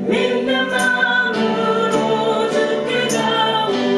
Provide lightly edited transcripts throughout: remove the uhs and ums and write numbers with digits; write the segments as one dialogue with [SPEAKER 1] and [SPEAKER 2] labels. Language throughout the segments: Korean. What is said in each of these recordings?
[SPEAKER 1] 믿는 마음으로 주께 가오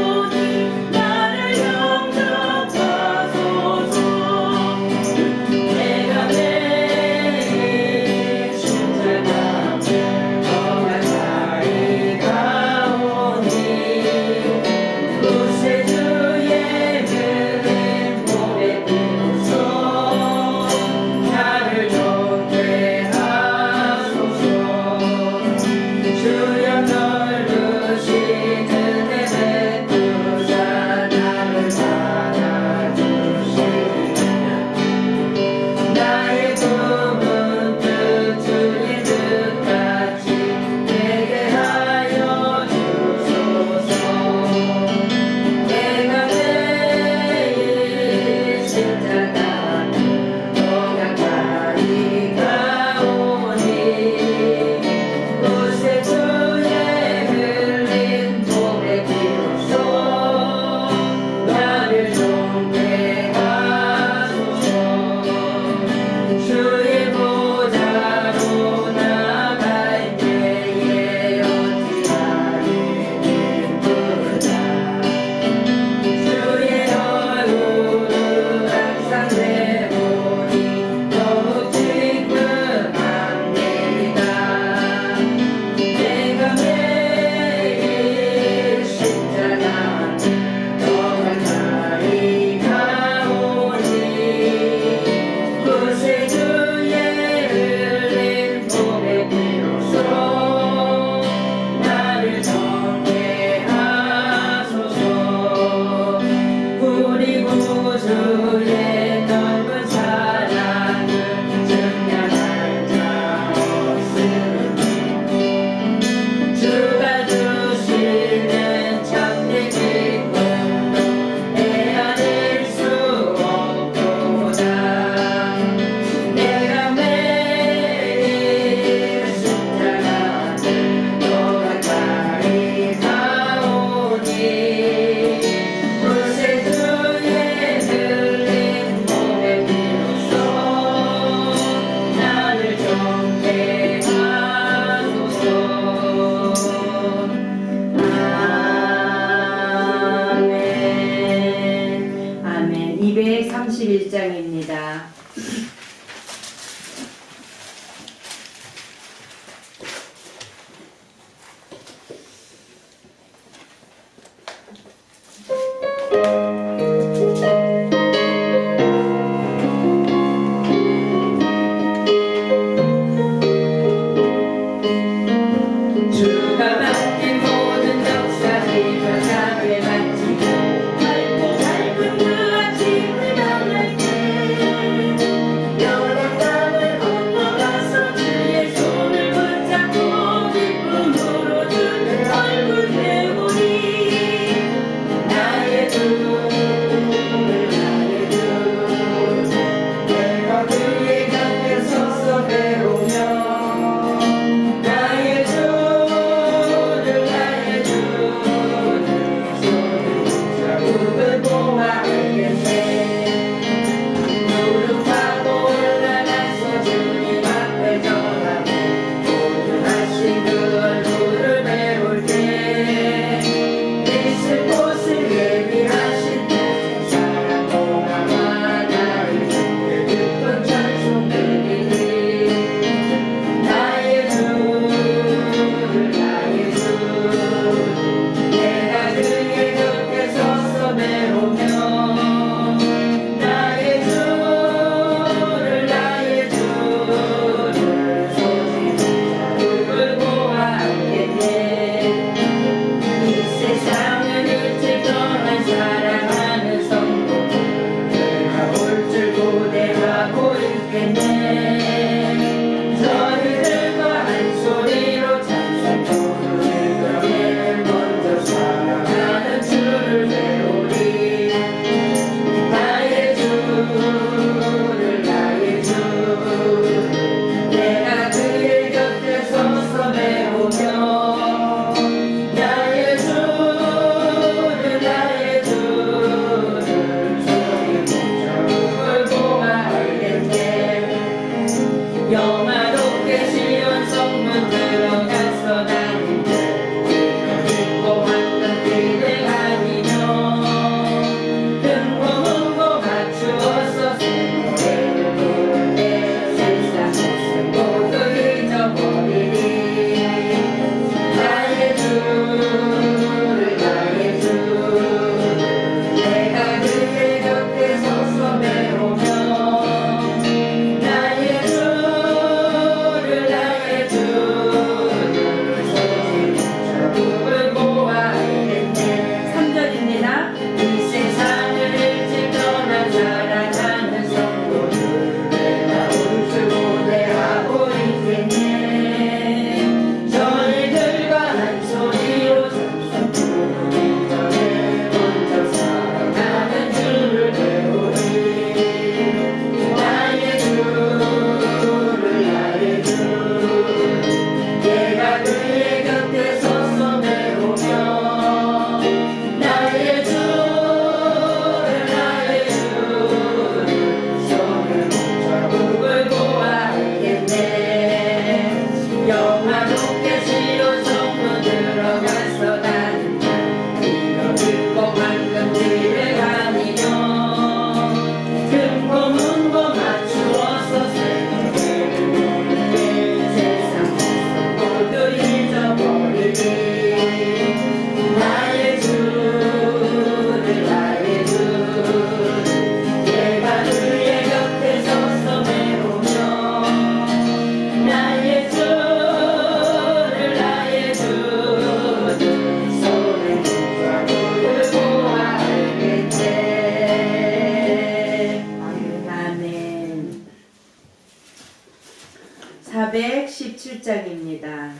[SPEAKER 1] 17장입니다.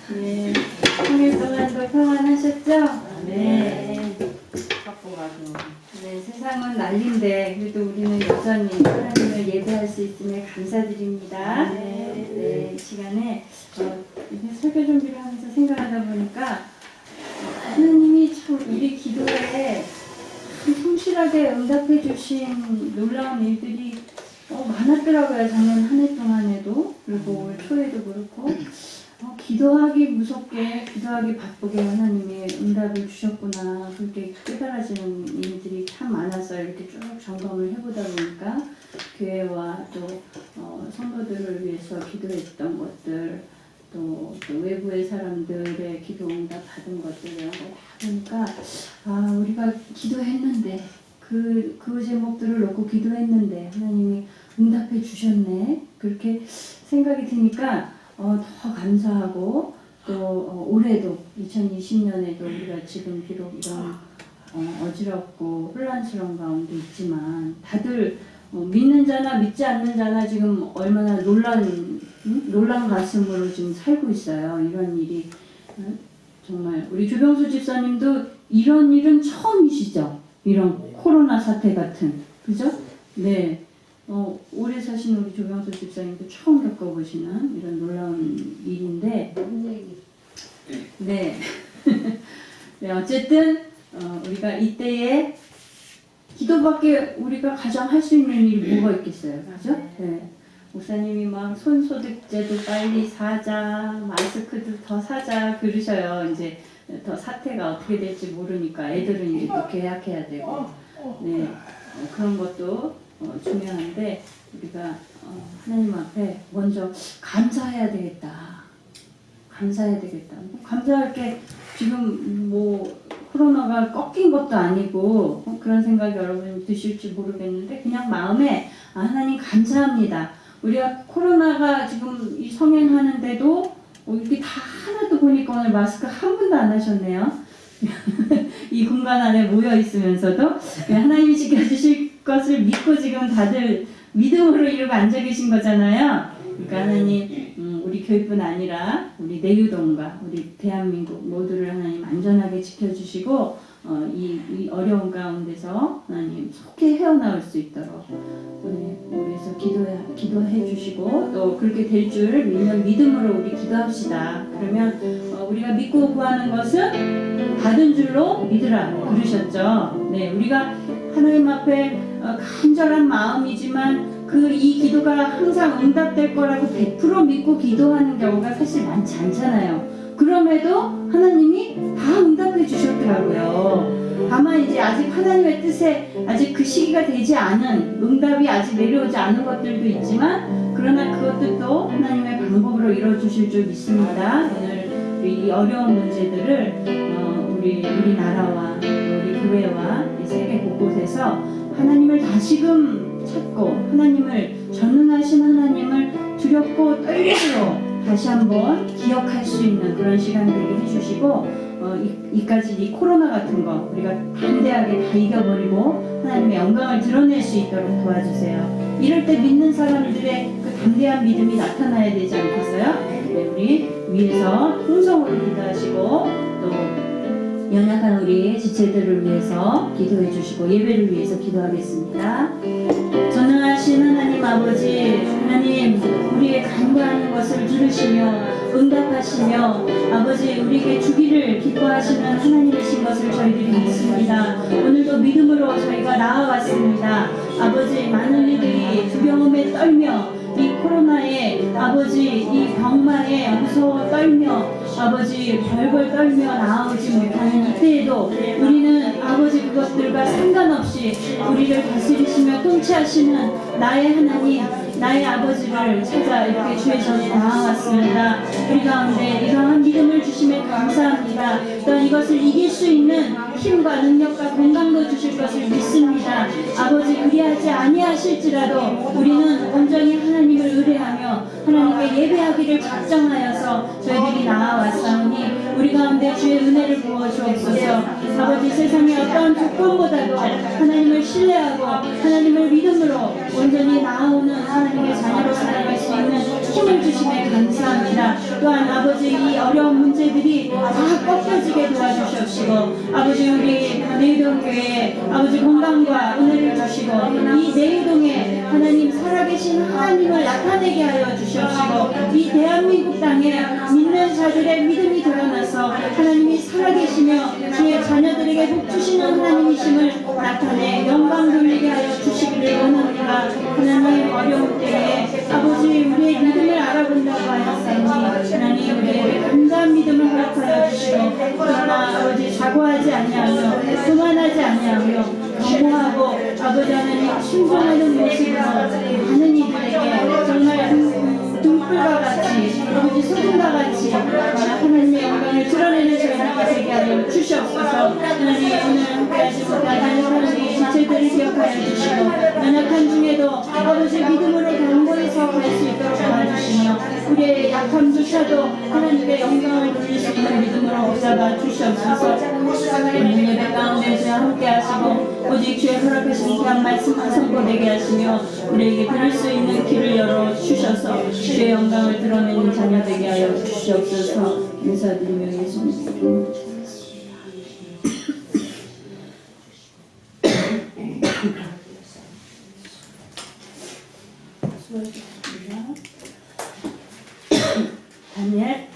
[SPEAKER 1] 네. 3일 동안도 평안하셨죠? 네. 네, 세상은 난리인데 그래도 우리는 여전히 하나님을 예배할 할 수 있음에 감사드립니다. 네, 이 시간에 이렇게 설교 준비를 하면서 생각하다 보니까 하나님이 참 우리 기도에 참 성실하게 응답해 주신 놀라운 일들이 많았더라고요. 작년 한 해 동안에도, 그리고 올 초에도 그렇고, 기도하기 무섭게, 기도하기 바쁘게 하나님이 응답을 주셨구나, 그렇게 깨달아지는 일들이 참 많았어요. 이렇게 쭉 점검을 해보다 보니까 교회와 또 성도들을 위해서 기도했던 것들, 또 외부의 사람들의 기도 응답 받은 것들, 이런 거 다 보니까 우리가 기도했는데 그 제목들을 놓고 기도했는데 하나님이 응답해 주셨네, 그렇게 생각이 드니까 더 감사하고, 또 올해도 2020년에도 우리가 지금 비록 이런 어지럽고 혼란스러운 가운데 있지만 다들 믿는 자나 믿지 않는 자나 지금 얼마나 놀란 가슴으로 지금 살고 있어요. 이런 일이 정말 우리 조병수 집사님도 이런 일은 처음이시죠? 이런 코로나 사태 같은, 그죠? 네. 오래 사신 우리 조병수 집사님도 처음 겪어보시는 이런 놀라운 일인데, 네. 네, 어쨌든 우리가 이때에 기도밖에 우리가 가장 할 수 있는 일이 뭐가 있겠어요, 그죠? 네. 목사님이 막 손소독제도 빨리 사자, 마스크도 더 사자 그러셔요. 이제 더 사태가 어떻게 될지 모르니까 애들은 이제 또 계약해야 되고, 네, 그런 것도 중요한데 우리가 하나님 앞에 먼저 감사해야 되겠다. 감사해야 되겠다. 감사할 게 지금 뭐 코로나가 꺾인 것도 아니고 그런 생각이 여러분 드실지 모르겠는데, 그냥 마음에 하나님 감사합니다. 우리가 코로나가 지금 이 성행하는데도 이렇게 다 하나도 보니까 오늘 마스크 한 분도 안 하셨네요. 이 공간 안에 모여 있으면서도 하나님이 지켜주실 것을 믿고 지금 다들 믿음으로 이러고 앉아 계신 거잖아요. 그러니까 하나님, 우리 교회뿐 아니라 우리 내유동과 우리 대한민국 모두를 하나님 안전하게 지켜주시고 이 어려운 가운데서 하나님 속히 헤어나올 수 있도록 우리에서 기도해 주시고, 또 그렇게 될 줄 믿는 믿음으로 우리 기도합시다. 그러면 우리가 믿고 구하는 것은 받은 줄로 믿으라 그러셨죠. 네, 우리가 하나님 앞에 간절한 마음이지만 이 기도가 항상 응답될 거라고 100% 믿고 기도하는 경우가 사실 많지 않잖아요. 그럼에도 하나님이 다 응답해 주셨더라고요. 다만 이제 아직 하나님의 뜻에 아직 그 시기가 되지 않은, 응답이 아직 내려오지 않은 것들도 있지만, 그러나 그것들도 하나님의 방법으로 이루어 주실 줄 믿습니다. 오늘 이 어려운 문제들을 우리나라와 우리 교회와 이 세계 곳곳에서 하나님을 다시금 찾고, 하나님을 전능하신 하나님을 두렵고 떨림으로 다시 한번 기억할 수 있는 그런 시간 되게 해주시고, 이까지 이 코로나 같은 거 우리가 담대하게 다 이겨버리고 하나님의 영광을 드러낼 수 있도록 도와주세요. 이럴 때 믿는 사람들의 그 담대한 믿음이 나타나야 되지 않겠어요? 네, 우리 위에서 통성으로 기도하시고, 또 연약한 우리 지체들을 위해서 기도해 주시고 예배를 위해서 기도하겠습니다. 전능하신 하나님 아버지, 하나님 우리의 간구하는 것을 들으시며 응답하시며 아버지 우리에게 주기를 기뻐하시는 하나님이신 것을 저희들이 믿습니다. 오늘도 믿음으로 저희가 나아왔습니다. 아버지, 많은 이들이 두려움에 떨며 이 코로나에 아버지 이 병마에 무서워 떨며 아버지 벌벌 떨며 나아오지 못하는 이때에도 우리는 아버지 그것들과 상관없이 우리를 다스리시며 통치하시는 나의 하나님, 나의 아버지를 찾아 이렇게 주의 전에 나아왔습니다. 우리 가운데 이러한 믿음을 주심에 감사합니다. 또한 이것을 이길 수 있는 힘과 능력과 건강도 주실 것을 믿습니다. 아버지, 그리하지 아니하실지라도 우리는 온전히 하나님을 의뢰하며 하나님께 예배하기를 작정하여서 저희들이 나아왔사오니 우리 가운데 주의 은혜를 부어주옵소서. 아버지, 세상의 어떤 조건보다도 하나님을 신뢰하고 하나님을 믿음으로 온전히 나아오는 하나님의 자녀로 살아갈 수 있는 힘을 주심에 감사합니다. 또한 아버지, 이 어려운 문제들이 다 꺾여지게 도와주시옵시고, 아버지, 우리 내유동교회에 아버지 건강과 은혜를 주시고, 이 내유동에 하나님 살아계신 하나님을 나타내게 하여 주시옵시고, 이 대한민국 땅에 믿는 자들의 믿음이 드러나서 하나님이 살아계시며 주의 자녀들에게 복 주시는 하나님이심을 나타내 영광 돌리게 하여 주시기를 원합니다. 하나님, 어려울 때에 아버지, 우리의 믿음을 알아본다고 하였사니 하나님, 우리에게 간절한 믿음을 허락하여 주시고, 그러나 아버지, 자고하지 아니하며 교만하지 아니하며 경고하고 아버지 하나님 순종하는 모습으로 많은 이들에게 정말 등불과 같이 아버지 소금과 같이 하나님의 영광을 드러내는 저희가 되게 하여 주시옵소서. 하나님, 오늘 함께하지 못하는 하나님의 지체들을 기억하여 주시고, 연약한 중에도 아버지 믿음으로 강고해서 갈 수 있도록 도와주시며, 우리의 약함조차도 하나님의 영광을 돌릴 수 있는 믿음으로 붙잡아 주시옵소서. 오늘 예배 가운데 주여 함께하시고 오직 주의 허락하신 귀한 말씀만 선포되게 하시며 우리에게 들을 수 있는 귀를 열어 주셔서 주의 영광을 드러내는 자녀 되게 하여 주시옵소서. 인사드리며 예수님 이름으로 수고하셨습니다. 다니엘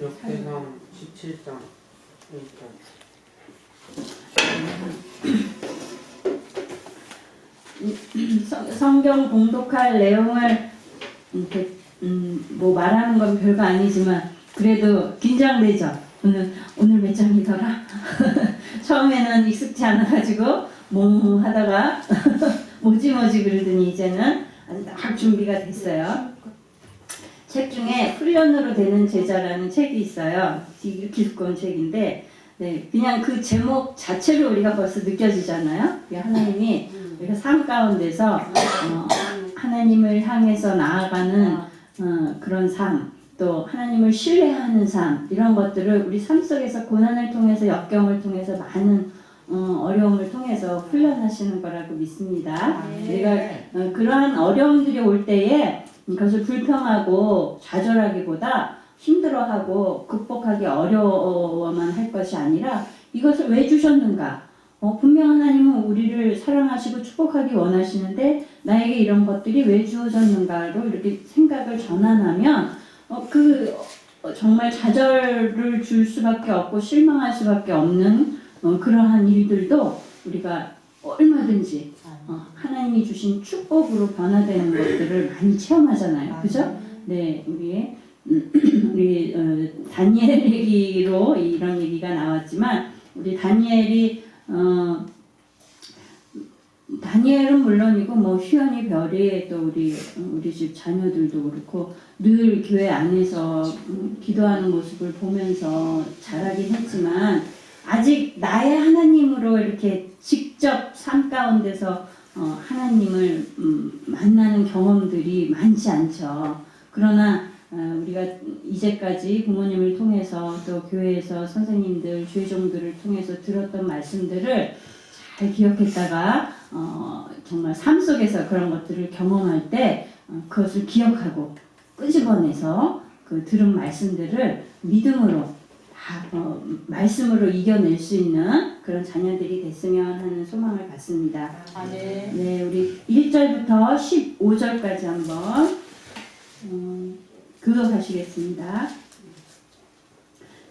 [SPEAKER 2] 역대상 17장 1절.
[SPEAKER 1] 성경 봉독할 내용을 이렇게 뭐 말하는 건 별거 아니지만 그래도 긴장되죠. 오늘 몇 장이더라? 처음에는 익숙치 않아가지고 몽하다가 뭐지 그러더니 이제는 아주 딱 준비가 됐어요. 책 중에 훈련으로 되는 제자라는 책이 있어요. 이렇게 두꺼운 책인데 네, 그냥 그 제목 자체로 우리가 벌써 느껴지잖아요. 하나님이 우리가 삶 가운데서 하나님을 향해서 나아가는 그런 삶, 또 하나님을 신뢰하는 삶, 이런 것들을 우리 삶 속에서 고난을 통해서 역경을 통해서 많은 어려움을 통해서 훈련하시는 거라고 믿습니다. 우리가 그러한 어려움들이 올 때에 그것을 불평하고 좌절하기보다 힘들어하고 극복하기 어려워만 할 것이 아니라 이것을 왜 주셨는가? 분명 하나님은 우리를 사랑하시고 축복하기 원하시는데 나에게 이런 것들이 왜 주어졌는가로 이렇게 생각을 전환하면 정말 좌절을 줄 수밖에 없고 실망할 수밖에 없는 그러한 일들도 우리가 얼마든지 하나님이 주신 축복으로 변화되는 것들을 많이 체험하잖아요. 그죠? 네, 우리 다니엘 얘기로 이런 얘기가 나왔지만 우리 다니엘은 물론이고 뭐 휴연이 별이 또 우리 집 자녀들도 그렇고 늘 교회 안에서 기도하는 모습을 보면서 자라긴 했지만 아직 나의 하나님으로 이렇게 직접 삶 가운데서 하나님을 만나는 경험들이 많지 않죠. 그러나 우리가 이제까지 부모님을 통해서 또 교회에서 선생님들, 주의종들을 통해서 들었던 말씀들을 잘 기억했다가 정말 삶 속에서 그런 것들을 경험할 때 그것을 기억하고 끄집어내서 그 들은 말씀들을 믿음으로 말씀으로 이겨낼 수 있는 그런 자녀들이 됐으면 하는 소망을 갖습니다. 네, 우리 1절부터 15절까지 한번 교독하시겠습니다.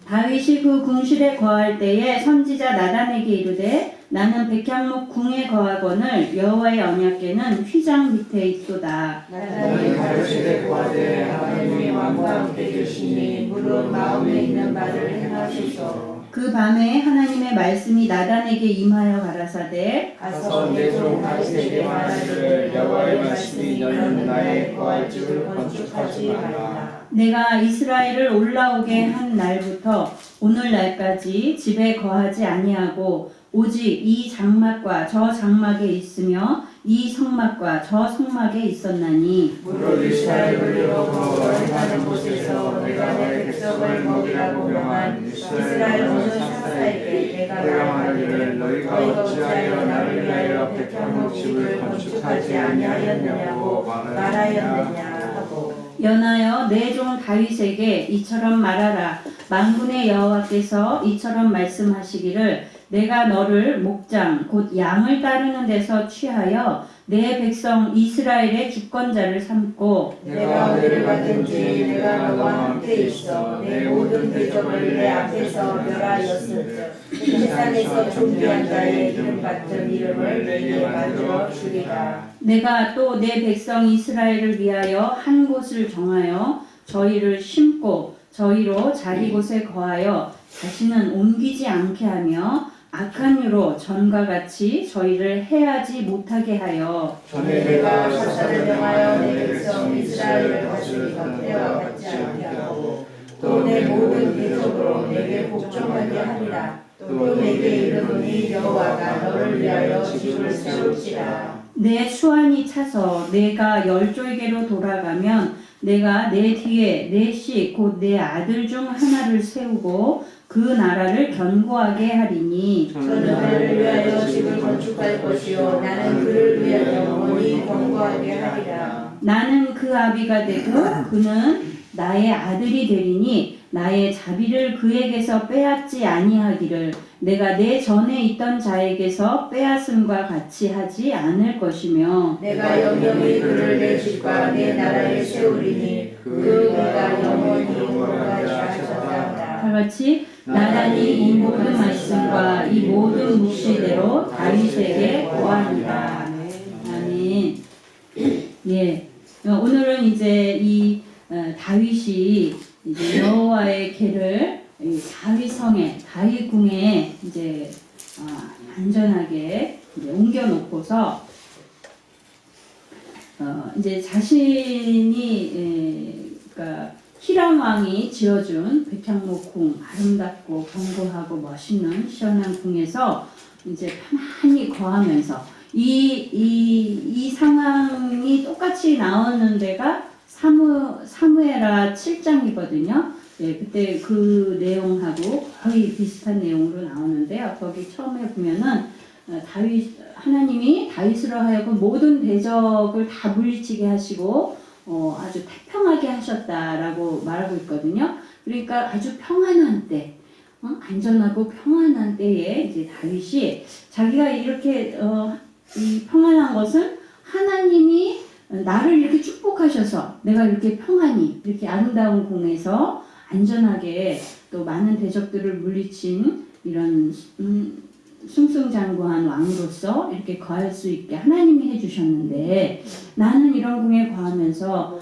[SPEAKER 1] 다윗이 그 궁실에 거할 때에 선지자 나단에게 이르되 나는 백향목 궁에 거하거늘 여호와의 언약궤는 휘장 밑에 있도다.
[SPEAKER 3] 나단이 가로시되 거하되 하나님이 왕과 함께 계시니 물론 마음에 있는 바를 행하소서.
[SPEAKER 1] 그 밤에 하나님의 말씀이 나단에게 임하여 가라사대
[SPEAKER 3] 가서 내 종 다윗에게 말하기를 여호와의 말씀이 너는 나의 거할 집을 건축하지 말라.
[SPEAKER 1] 내가 이스라엘을 올라오게 한 날부터 오늘날까지 집에 거하지 아니하고 오직 이 장막과 저 장막에 있으며 이 성막과 저 성막에 있었나니
[SPEAKER 3] 무릇 이스라엘을 이루고 행하는 곳에서 내가 내 백성을 먹이라고 명한 이스라엘 모든 사사에게 내가 말하기를 너희가 어찌하여 나를 위하여 백향목 집을 건축하지 아니하였느냐고 말하였느냐 하고
[SPEAKER 1] 연하여 내 종 다윗에게 이처럼 말하라. 만군의 여호와께서 이처럼 말씀하시기를 내가 너를 목장 곧 양을 따르는 데서 취하여 내 백성 이스라엘의 주권자를 삼고
[SPEAKER 3] 내가 어디를 가든지 내가 너와 함께 있어 내 모든 대적을 내 앞에서 멸하였을 세상에서 존귀한 자의 이름 같은 이름을 내게 만들어 주리라.
[SPEAKER 1] 내가 또 내 백성 이스라엘을 위하여 한 곳을 정하여 저희를 심고 저희로 자기 곳에 거하여 다시는 옮기지 않게 하며 악한 유로 전과 같이 저희를 해하지 못하게 하여
[SPEAKER 3] 전에 내가 사사를 명하여 내 백성 이스라엘을 다스리던 때와 같지 않게 하고 또 내 모든 대적으로 내게 복종하게 하리라. 또 내게 이르노니 여호와가 너를 위하여 집을 세울지라.
[SPEAKER 1] 내 수완이 차서 내가 열조에게로 돌아가면 내가 내 뒤에 내 씨 곧 내 아들 중 하나를 세우고 그 나라를 견고하게 하리니
[SPEAKER 3] 저는 그를 위하여 집을 건축할 것이요 나는 그를 위하여 영원히 견고하게 하리라.
[SPEAKER 1] 나는 그 아비가 되고 그는 나의 아들이 되리니 나의 자비를 그에게서 빼앗지 아니하기를 내가 내 전에 있던 자에게서 빼앗음과 같이 하지 않을 것이며
[SPEAKER 3] 내가 영영히 그를 내 집과 내 나라에 세우리니 그 내가 영원히 견고하게 하셨다.
[SPEAKER 1] 다 같이 나란히 이 모든 말씀과 이 모든 묵시대로 다윗에게 고하니라. 아멘. 예, 오늘은 이제 이 다윗이 이제 여호와의 궤를 다윗성에 다윗궁에 이제 안전하게 이제 옮겨놓고서 이제 자신이 그러니까 히람 왕이 지어준 백향목궁 아름답고 견고하고 멋있는 시원한 궁에서 이제 편안히 거하면서 이 상황이 똑같이 나오는 데가 사무엘하 7장이거든요. 네, 그때 그 내용하고 거의 비슷한 내용으로 나오는데요. 거기 처음에 보면은 하나님이 다윗으로 하여금 모든 대적을 다 물리치게 하시고 아주 태평하게 하셨다라고 말하고 있거든요. 그러니까 아주 평안한 때, 안전하고 평안한 때에 이제 다윗이 자기가 이렇게 이 평안한 것은 하나님이 나를 이렇게 축복하셔서 내가 이렇게 평안히 이렇게 아름다운 궁에서 안전하게 또 많은 대적들을 물리친 이런 승승장구한 왕으로서 이렇게 거할 수 있게 하나님이 해주셨는데 나는 이런 궁에 거하면서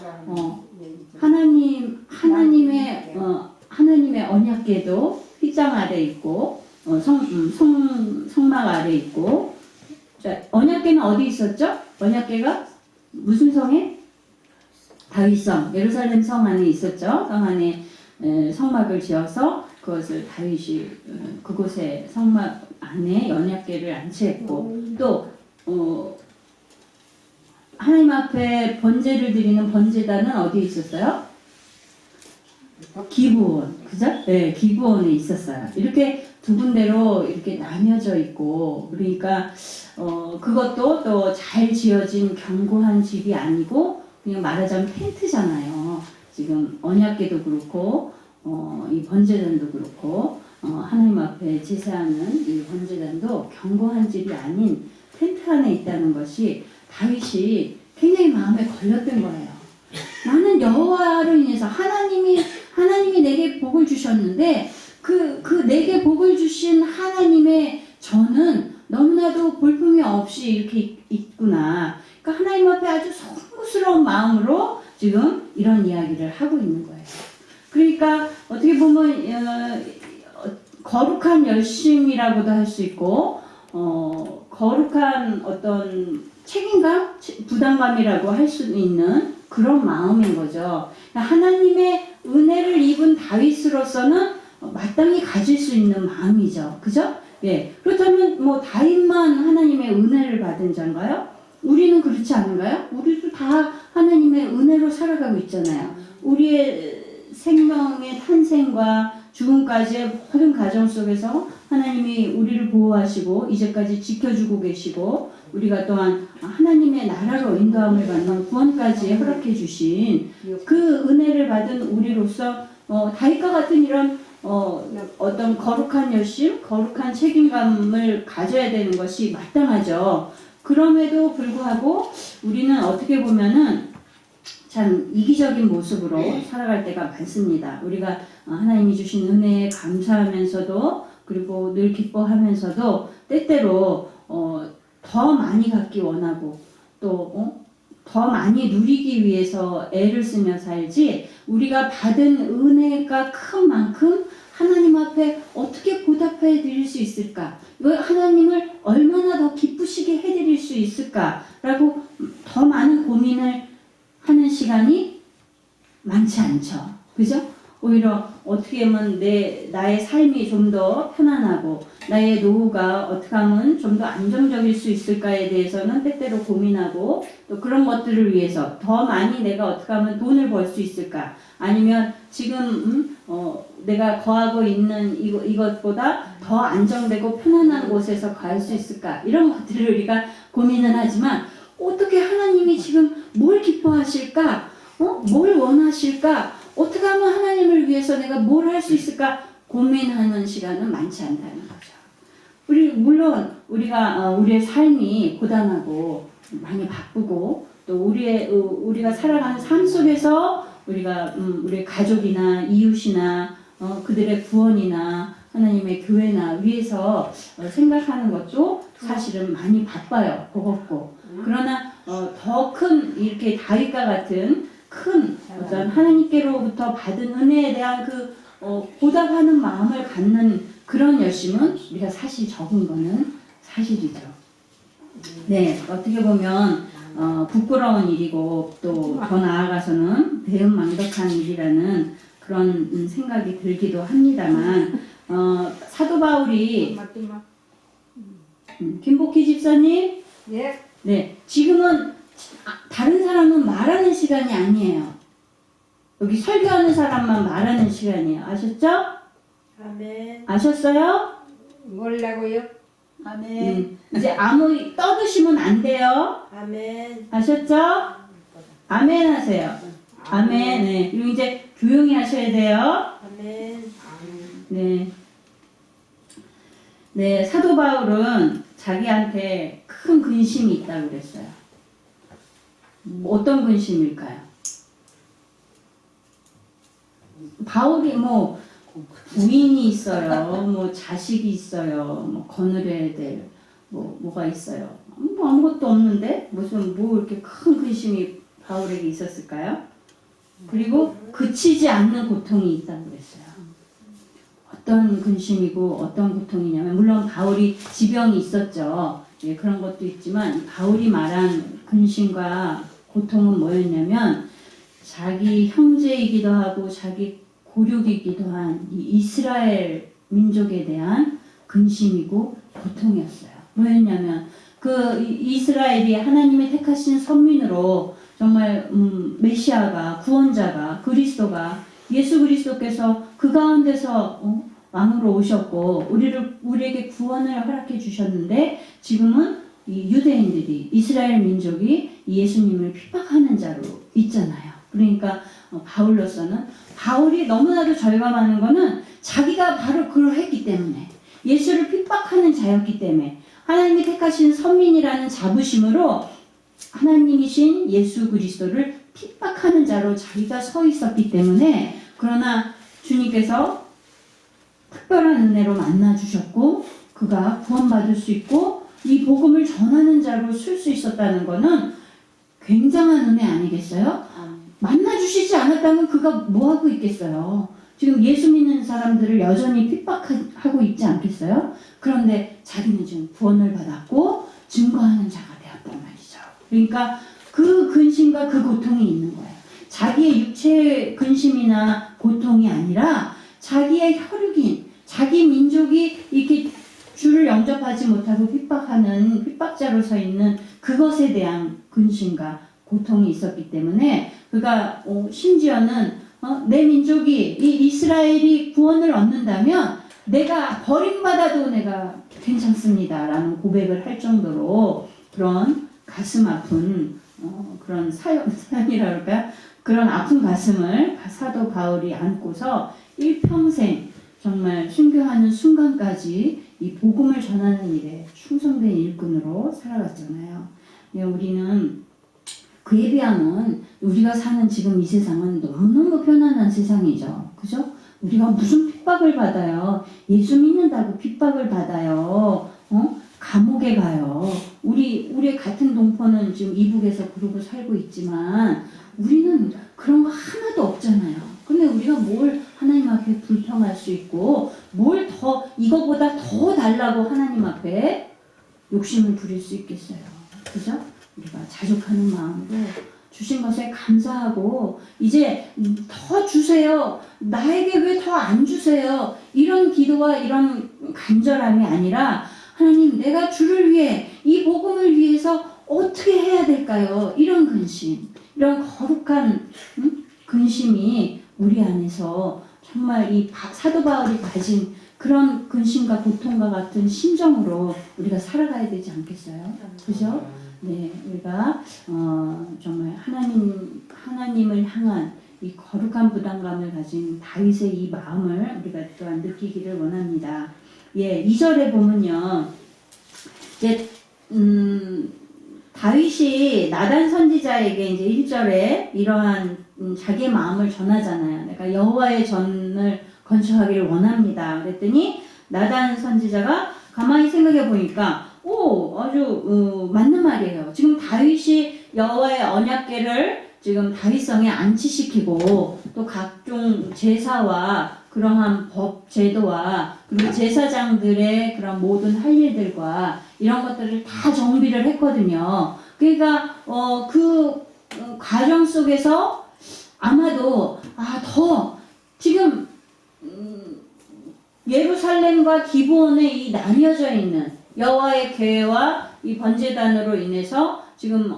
[SPEAKER 1] 하나님의 언약궤도 휘장 아래 있고 성막 아래 있고 자, 언약궤는 어디 있었죠? 언약궤가 무슨 성에? 다윗성, 예루살렘 성 안에 있었죠. 성 안에 성막을 지어서 그것을 다윗이 그곳에 성막 안에 언약궤를 안치했고 또 하나님 앞에 번제를 드리는 번제단은 어디에 있었어요? 기브온, 그죠? 네, 기브온에 있었어요. 이렇게 두 군데로 이렇게 나뉘어져 있고 그러니까 그것도 또 잘 지어진 견고한 집이 아니고 그냥 말하자면 텐트잖아요. 지금 언약궤도 그렇고 이 번제단도 그렇고 하나님 앞에 제사하는 이 번제단도 견고한 집이 아닌 텐트 안에 있다는 것이 다윗이 굉장히 마음에 걸렸던 거예요. 나는 여호와로 인해서 하나님이 내게 복을 주셨는데 그 내게 복을 주신 하나님의 저는 너무나도 볼품이 없이 이렇게 있구나. 그러니까 하나님 앞에 아주 송구스러운 마음으로 지금 이런 이야기를 하고 있는 거예요. 그러니까 어떻게 보면 거룩한 열심이라고도 할 수 있고 거룩한 어떤 책임감, 부담감이라고 할 수 있는 그런 마음인 거죠. 하나님의 은혜를 입은 다윗으로서는 마땅히 가질 수 있는 마음이죠. 그죠? 예. 그렇다면 뭐 다윗만 하나님의 은혜를 받은 자인가요? 우리는 그렇지 않은가요? 우리도 다 하나님의 은혜로 살아가고 있잖아요. 우리의 생명의 탄생과 죽음까지의 모든 과정 속에서 하나님이 우리를 보호하시고 이제까지 지켜주고 계시고 우리가 또한 하나님의 나라로 인도함을 받는 구원까지 허락해 주신 그 은혜를 받은 우리로서 다윗과 같은 이런 어떤 거룩한 열심, 거룩한 책임감을 가져야 되는 것이 마땅하죠. 그럼에도 불구하고 우리는 어떻게 보면은 참 이기적인 모습으로 살아갈 때가 많습니다. 우리가 하나님이 주신 은혜에 감사하면서도 그리고 늘 기뻐하면서도 때때로 더 많이 갖기 원하고 또 더 많이 누리기 위해서 애를 쓰며 살지 우리가 받은 은혜가 큰 만큼 하나님 앞에 어떻게 보답해 드릴 수 있을까? 하나님을 얼마나 더 기쁘시게 해드릴 수 있을까라고 더 많은 고민을 하는 시간이 많지 않죠. 그죠? 오히려 어떻게 하면 나의 삶이 좀 더 편안하고 나의 노후가 어떻게 하면 좀 더 안정적일 수 있을까에 대해서는 때때로 고민하고 또 그런 것들을 위해서 더 많이 내가 어떻게 하면 돈을 벌 수 있을까 아니면 지금 내가 거하고 있는 이것보다 더 안정되고 편안한 곳에서 갈 수 있을까 이런 것들을 우리가 고민을 하지만 어떻게 하나님이 지금 뭘 기뻐하실까? 뭘 원하실까? 어떻게 하면 하나님을 위해서 내가 뭘 할 수 있을까? 고민하는 시간은 많지 않다는 거죠. 물론 우리의 삶이 고단하고 많이 바쁘고 또 우리가 살아가는 삶 속에서 우리의 가족이나 이웃이나 그들의 구원이나 하나님의 교회나 위해서 생각하는 것도 사실은 많이 바빠요. 버겁고. 그러나 더 큰 이렇게 다윗과 같은 큰 어떤 하나님께로부터 받은 은혜에 대한 그 보답하는 마음을 갖는 그런 열심은 우리가 사실 적은 거는 사실이죠. 네, 어떻게 보면 부끄러운 일이고 또 더 나아가서는 배은망덕한 일이라는 그런 생각이 들기도 합니다만 사도 바울이 김복희 집사님 네, 지금은 다른 사람은 말하는 시간이 아니에요. 여기 설교하는 사람만 말하는 시간이에요. 아셨죠?
[SPEAKER 4] 아멘.
[SPEAKER 1] 아셨어요?
[SPEAKER 4] 뭐라고요? 아멘.
[SPEAKER 1] 이제 아무 떠드시면 안 돼요.
[SPEAKER 4] 아멘.
[SPEAKER 1] 아셨죠? 아멘 하세요. 아멘. 네. 그리고 이제 조용히 하셔야 돼요.
[SPEAKER 4] 아멘.
[SPEAKER 1] 네. 네, 사도 바울은 자기한테 큰 근심이 있다고 그랬어요. 어떤 근심일까요? 바울이 부인이 있어요, 자식이 있어요, 거느려야 될 뭐가 있어요. 아무것도 없는데 무슨 이렇게 큰 근심이 바울에게 있었을까요? 그리고 그치지 않는 고통이 있다고 그랬어요. 어떤 근심이고 어떤 고통이냐면 물론 바울이 지병이 있었죠. 예, 그런 것도 있지만 바울이 말한 근심과 고통은 뭐였냐면 자기 형제이기도 하고 자기 고륙이기도 한 이 이스라엘 민족에 대한 근심이고 고통이었어요. 뭐였냐면 그 이스라엘이 하나님의 택하신 선민으로 정말 메시아가 구원자가 그리스도가 예수 그리스도께서 그 가운데서 왕으로 오셨고 우리에게 구원을 허락해 주셨는데 지금은 이 유대인들이 이스라엘 민족이 예수님을 핍박하는 자로 있잖아요. 그러니까 바울로서는 바울이 너무나도 절감하는 거는 자기가 바로 그러했기 때문에 예수를 핍박하는 자였기 때문에 하나님이 택하신 선민이라는 자부심으로 하나님이신 예수 그리스도를 핍박하는 자로 자기가 서 있었기 때문에 그러나 주님께서 특별한 은혜로 만나주셨고 그가 구원받을 수 있고 이 복음을 전하는 자로 쓸 수 있었다는 것은 굉장한 은혜 아니겠어요? 만나주시지 않았다면 그가 뭐하고 있겠어요? 지금 예수 믿는 사람들을 여전히 핍박하고 있지 않겠어요? 그런데 자기는 지금 구원을 받았고 증거하는 자가 되었단 말이죠. 그러니까 그 근심과 그 고통이 있는 거예요. 자기의 육체의 근심이나 고통이 아니라 자기의 혈육인 자기 민족이 이렇게 주를 영접하지 못하고 핍박하는 핍박자로 서 있는 그것에 대한 근심과 고통이 있었기 때문에 그가 심지어는 내 민족이 이 이스라엘이 구원을 얻는다면 내가 버림받아도 내가 괜찮습니다라는 고백을 할 정도로 그런 가슴 아픈 그런 사연이라 그럴까 그런 아픈 가슴을 사도 바울이 안고서 일평생 정말 순교하는 순간까지 이 복음을 전하는 일에 충성된 일꾼으로 살아갔잖아요. 우리는 그에 비하면 우리가 사는 지금 이 세상은 너무너무 편안한 세상이죠. 그죠? 우리가 무슨 핍박을 받아요. 예수 믿는다고 핍박을 받아요. 감옥에 가요. 우리 같은 동포는 지금 이북에서 그러고 살고 있지만 우리는 그런 거 하나도 없잖아요. 근데 우리가 뭘 하나님 앞에 불평할 수 있고 뭘 더 이거보다 더 달라고 하나님 앞에 욕심을 부릴 수 있겠어요. 그죠? 우리가 자족하는 마음으로 주신 것에 감사하고 이제 더 주세요. 나에게 왜 더 안 주세요? 이런 기도와 이런 간절함이 아니라 하나님 내가 주를 위해 이 복음을 위해서 어떻게 해야 될까요? 이런 근심, 이런 거룩한 근심이 우리 안에서 정말 이 사도 바울이 가진 그런 근심과 고통과 같은 심정으로 우리가 살아가야 되지 않겠어요? 그죠? 네, 우리가 정말 하나님을 향한 이 거룩한 부담감을 가진 다윗의 이 마음을 우리가 또한 느끼기를 원합니다. 예, 2절에 보면요, 이제 다윗이 나단 선지자에게 이제 1절에 이러한 자기의 마음을 전하잖아요. 그러니까 여호와의 전을 건축하기를 원합니다. 그랬더니 나단 선지자가 가만히 생각해 보니까 아주 맞는 말이에요. 지금 다윗이 여호와의 언약궤를 지금 다윗성에 안치시키고 또 각종 제사와 그러한 법 제도와 그리고 제사장들의 그런 모든 할 일들과 이런 것들을 다 정비를 했거든요. 그러니까 그 과정 속에서 아마도 더 지금 예루살렘과 기브온에 이 나뉘어져 있는 여호와의 궤와 이 번제단으로 인해서 지금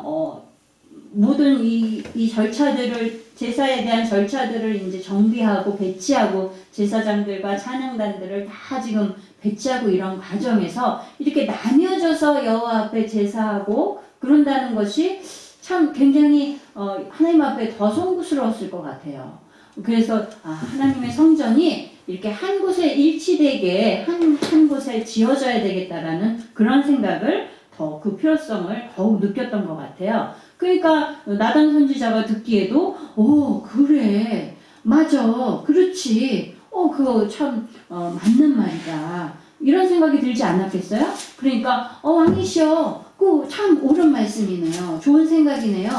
[SPEAKER 1] 모든 이 절차들을 제사에 대한 절차들을 이제 정비하고 배치하고 제사장들과 찬양단들을 다 지금 배치하고 이런 과정에서 이렇게 나뉘어져서 여호와 앞에 제사하고 그런다는 것이 참 굉장히 하나님 앞에 더 송구스러웠을 것 같아요. 그래서 하나님의 성전이 이렇게 한 곳에 일치되게 한 곳에 지어져야 되겠다라는 그런 생각을 더 그 필요성을 더욱 느꼈던 것 같아요. 그러니까 나단 선지자가 듣기에도 그래 맞아 그렇지 그거 참 맞는 말이다 이런 생각이 들지 않았겠어요? 그러니까 왕이시여 그 참 옳은 말씀이네요. 좋은 생각이네요.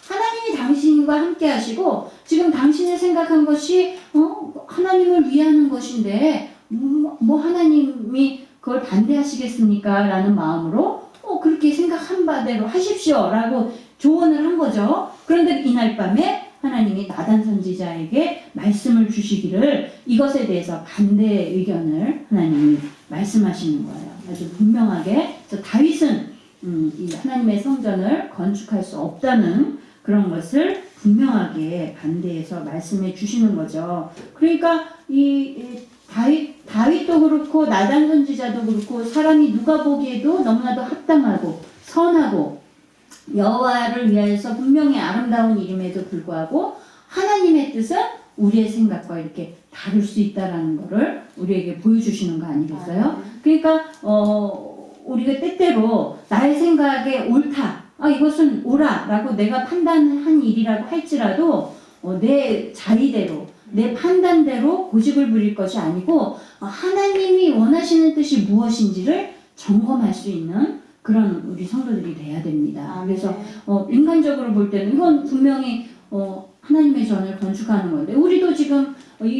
[SPEAKER 1] 하나님이 당신과 함께 하시고 지금 당신이 생각한 것이 하나님을 위하는 것인데 뭐 하나님이 그걸 반대하시겠습니까? 라는 마음으로 그렇게 생각한 바대로 하십시오 라고 조언을 한 거죠. 그런데 이날 밤에 하나님이 나단 선지자에게 말씀을 주시기를 이것에 대해서 반대 의견을 하나님이 말씀하시는 거예요. 아주 분명하게. 그래서 다윗은 이 하나님의 성전을 건축할 수 없다는 그런 것을 분명하게 반대해서 말씀해 주시는 거죠. 그러니까 이 다윗도 그렇고 나단 선지자도 그렇고 사람이 누가 보기에도 너무나도 합당하고 선하고 여호와를 위하여서 분명히 아름다운 일임에도 불구하고 하나님의 뜻은 우리의 생각과 이렇게 다를 수 있다라는 것을 우리에게 보여주시는 거 아니겠어요? 그러니까 우리가 때때로 나의 생각에 옳다, 이것은 옳아라고 내가 판단한 일이라고 할지라도 내 자의대로 내 판단대로 고집을 부릴 것이 아니고 하나님이 원하시는 뜻이 무엇인지를 점검할 수 있는 그런 우리 성도들이 돼야 됩니다. 그래서 인간적으로 볼 때는 이건 분명히 하나님의 전을 건축하는 건데 우리도 지금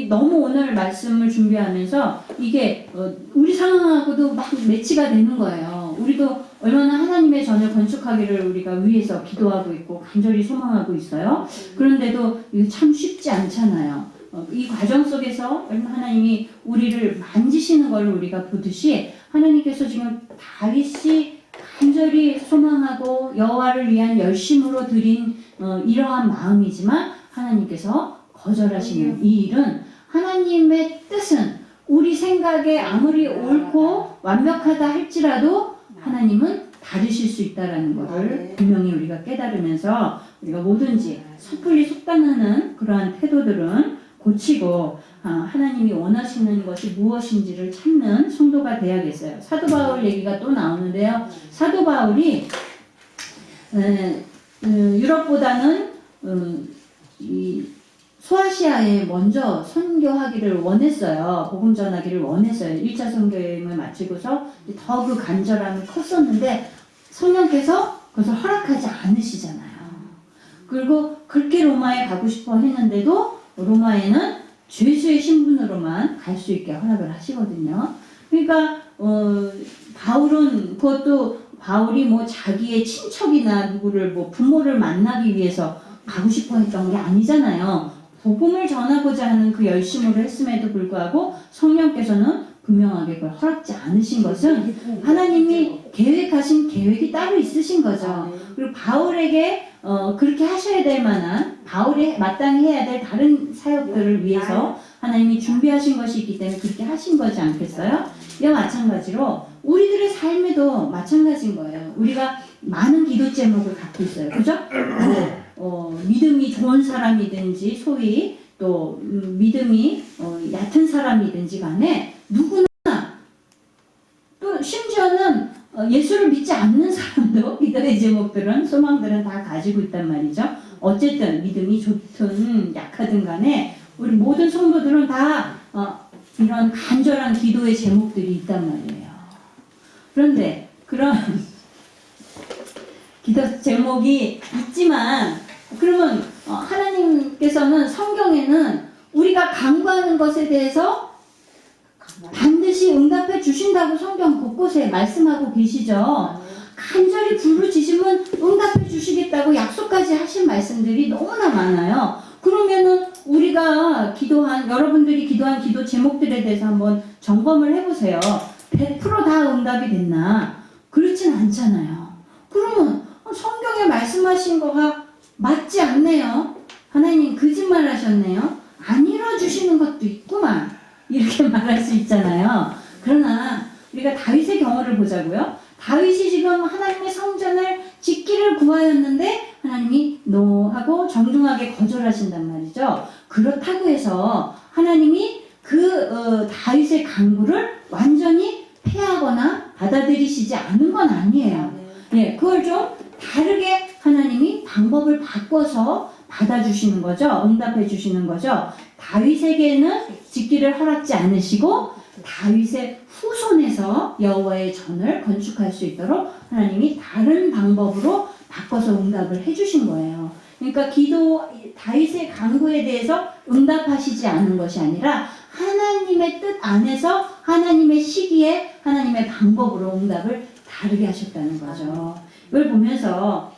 [SPEAKER 1] 너무 오늘 말씀을 준비하면서 이게 우리 상황하고도 막 매치가 되는 거예요. 우리도 얼마나 하나님의 전을 건축하기를 우리가 위해서 기도하고 있고 간절히 소망하고 있어요. 그런데도 이거 참 쉽지 않잖아요. 이 과정 속에서 하나님이 우리를 만지시는 걸 우리가 보듯이 하나님께서 지금 다윗이 간절히 소망하고 여호와를 위한 열심으로 드린 이러한 마음이지만 하나님께서 거절하시는 이 일은 하나님의 뜻은 우리 생각에 아무리 옳고 완벽하다 할지라도 하나님은 다르실 수 있다라는 것을 분명히 우리가 깨달으면서 우리가 뭐든지 섣불리 속단하는 그러한 태도들은 고치고 하나님이 원하시는 것이 무엇인지를 찾는 성도가 돼야겠어요. 사도 바울 얘기가 또 나오는데요. 사도 바울이 유럽보다는 이 소아시아에 먼저 선교하기를 원했어요. 복음 전하기를 원했어요. 1차 선교여행을 마치고서 더 그 간절함이 컸었는데 성령께서 그것을 허락하지 않으시잖아요. 그리고 그렇게 로마에 가고 싶어 했는데도 로마에는 죄수의 신분으로만 갈 수 있게 허락을 하시거든요. 그러니까 바울은 그것도 바울이 뭐 자기의 친척이나 누구를 뭐 부모를 만나기 위해서 가고 싶어 했던 게 아니잖아요. 복음을 전하고자 하는 그 열심으로 했음에도 불구하고 성령께서는 분명하게 그걸 허락지 않으신 것은 하나님이 계획하신 계획이 따로 있으신 거죠. 그리고 바울에게 그렇게 하셔야 될 만한 바울이 마땅히 해야 될 다른 사역들을 위해서 하나님이 준비하신 것이 있기 때문에 그렇게 하신 거지 않겠어요? 이와 마찬가지로 우리들의 삶에도 마찬가지인 거예요. 우리가 많은 기도 제목을 갖고 있어요. 그죠? 믿음이 좋은 사람이든지 소위 또 믿음이 얕은 사람이든지 간에 누구나 또 심지어는 예수를 믿지 않는 사람도 기도의 제목들은 소망들은 다 가지고 있단 말이죠. 어쨌든 믿음이 좋든 약하든 간에 우리 모든 성도들은 다 이런 간절한 기도의 제목들이 있단 말이에요. 그런데 그런 기도 제목이 있지만 그러면 하나님께서는 성경에는 우리가 간구하는 것에 대해서 반드시 응답해 주신다고 성경 곳곳에 말씀하고 계시죠. 간절히 부르짖으면 응답해 주시겠다고 약속까지 하신 말씀들이 너무나 많아요. 그러면은 우리가 여러분들이 기도한 기도 제목들에 대해서 한번 점검을 해보세요. 100% 다 응답이 됐나? 그렇진 않잖아요. 그러면 성경에 말씀하신 거가 맞지 않네요. 하나님 거짓말 하셨네요. 안 이뤄주시는 것도 있구만. 이렇게 말할 수 있잖아요. 그러나 우리가 다윗의 경우를 보자고요. 다윗이 지금 하나님의 성전을 짓기를 구하였는데 하나님이 노하고 정중하게 거절하신단 말이죠. 그렇다고 해서 하나님이 다윗의 간구를 완전히 폐하거나 받아들이시지 않은 건 아니에요. 네, 그걸 좀 다르게 하나님이 방법을 바꿔서 받아주시는 거죠. 응답해 주시는 거죠. 다윗에게는 짓기를 허락지 않으시고 다윗의 후손에서 여호와의 전을 건축할 수 있도록 하나님이 다른 방법으로 바꿔서 응답을 해주신 거예요. 그러니까 다윗의 간구에 대해서 응답하시지 않은 것이 아니라 하나님의 뜻 안에서 하나님의 시기에 하나님의 방법으로 응답을 다르게 하셨다는 거죠. 이걸 보면서